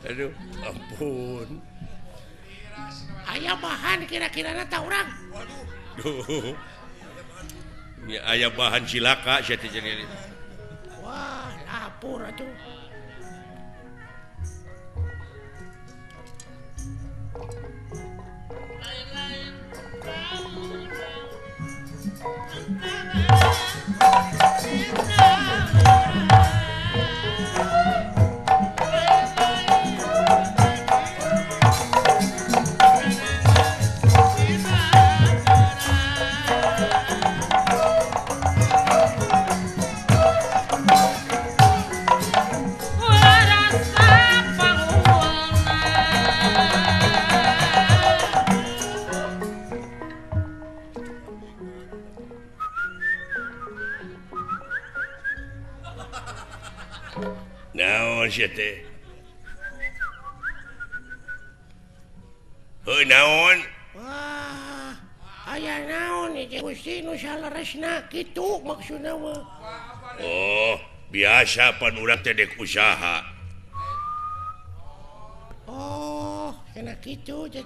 Aduh, ampun. Aya bahan kira-kira tak orang. Duh. Ya, aya bahan cilaka saya teh jadi. Wah, lapor atuh. Naon sia teh? Heuh naon? Wah, aya naon ieu Gusti nu salaresna kitu maksudna mah. Oh, biasa pan urang teh dek usaha. Oh, kena kitu teh.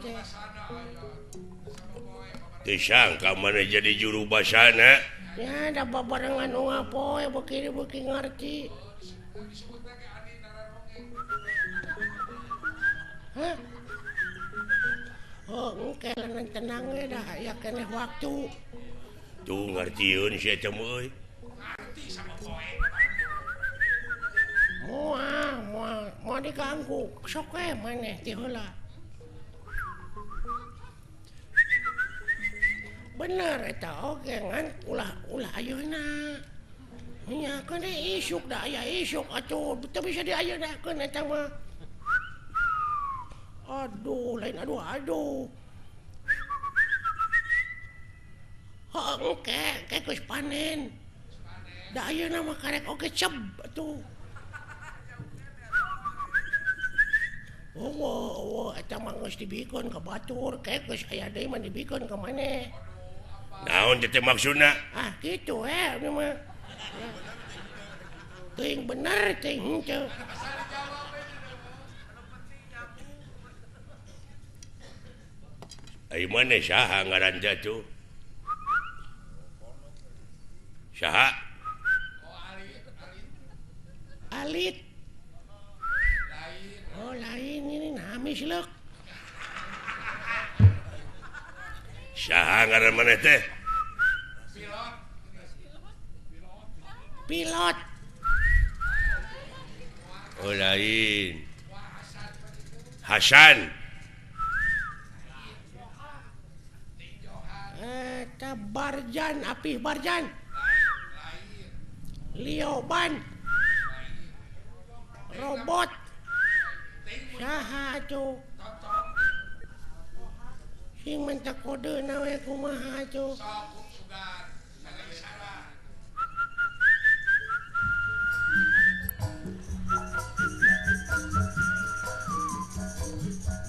Teu sangka mana jadi juru basana. Ya, da babarengan nu ngapoe beuki ngarti. Hah? Oh, engke lan tenang we dah, ya keneh waktu. Tuh ngartieun sia teh euy. Moal diganggu, sok we maneh ti heula. Bener eta oge ngan ulah ayeuna. Nya kan isuk da aya isuk atuh, teu bisa diayeuna eta mah. Aduh, lain aduh. Engke geus panen. Da ayeuna mah karek oge ceb atuh. Oh, eta mah geus dibikeun ka batur, geus aya deui mah dibikeun ka maneh. Naon teh maksudna? Ah, kitu ini mah. Teuing bener teuing henteu. Ai maneh saha ngaran teh tuh? Saha? Alit. Oh, lain ini namis leuk. Saha ngaran maneh teh? Pilot. Oh lain. Hasan. Eta Barjan, Apih Barjan. Lioban. Robot. Saha atuh? Sing mentak kodena we kumaha atuh?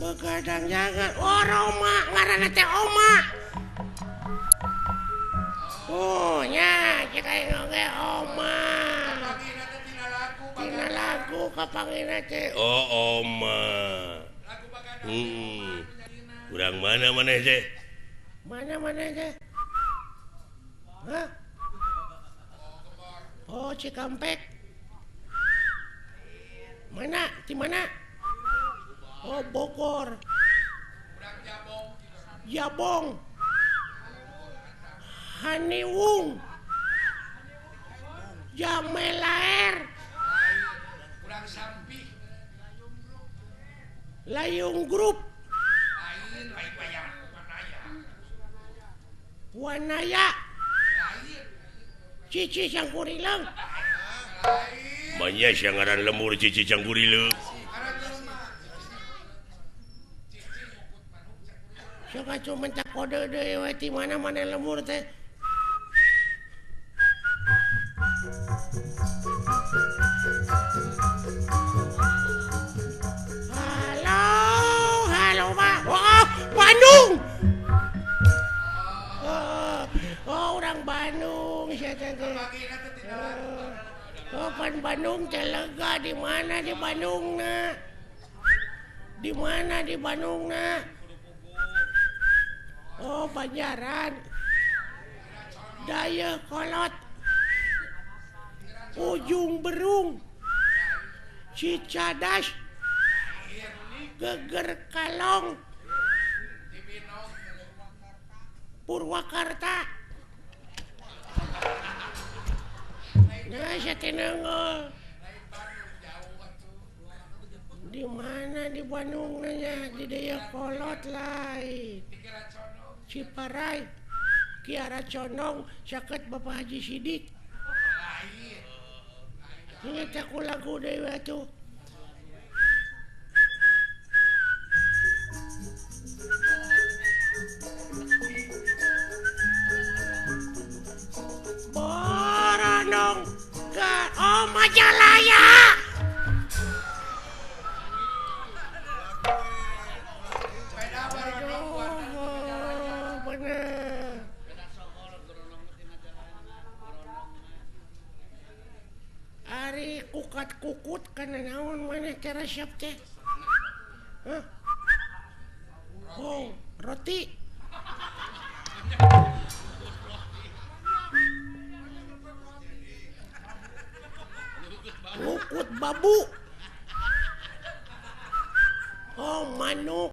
Begadang jangan. Oh, Roma, ngaranna teh Oma. Oh, nya cek aing oge Oma. Tina lagu kapangina teh. Oh Oma. Urang mana maneh teh? Mana teh? Hah? Oh, Cikampek. Mana? Di mana? Oh, Bogor. Jabong. Haniwung. Jamelaer. Layung Grup. Wanaya. Cici Cangkurileng. Manya sia ngaran lemur Cici Cangkurileng. Sok atuh mentak kode deui we ti mana lemur teh. Halo Pak. Oh, Bandung. Oh, orang Bandung sia teh. Oh, kan Bandung teh lega di mana di Bandungna? Di mana di Bandungna? Oh, Banjaran. Daya Kolot. Ujung Berung. Cicadas. Geger Kalong. Purwakarta. Nah, saya tenang. Di mana di Bandung nanya di Daya Kolot lain. Ciparai. Kiara Condong sakit Bapak Haji Sidik. Ini aku lagu dewa tuh. Boronong ke Majalaya. Ari kukat kukut kana naon maneh teh resep teh? Hah? Oh, roti. Kukut babu. Oh, manuk.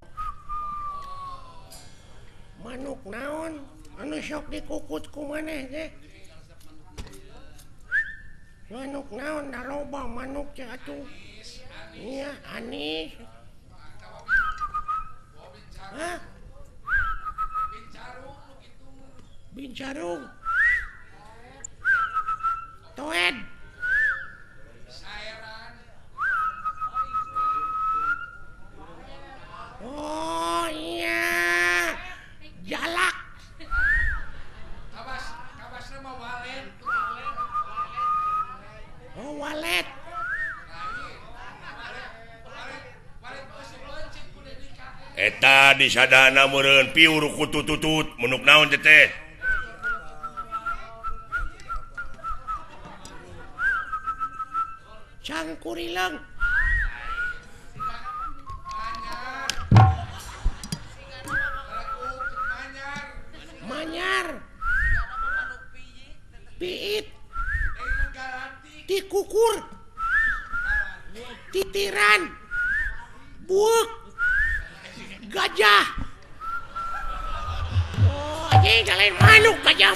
Manuk naon? Anu sok dikukut ku maneh teh? Manuk naon daroba manuk cek atuh. Iya, anis. Hah? Bincarung. Toed. Oh iya. Jalak. Kabasna mah walet. Oh, walet. Eta di sadana meureun piur kutututut munuk naon teh? Cangkurileng. Manyar. Piit. Dikukur. Titiran. Buuk. Gajah. Oh, ini lain manuk gajah.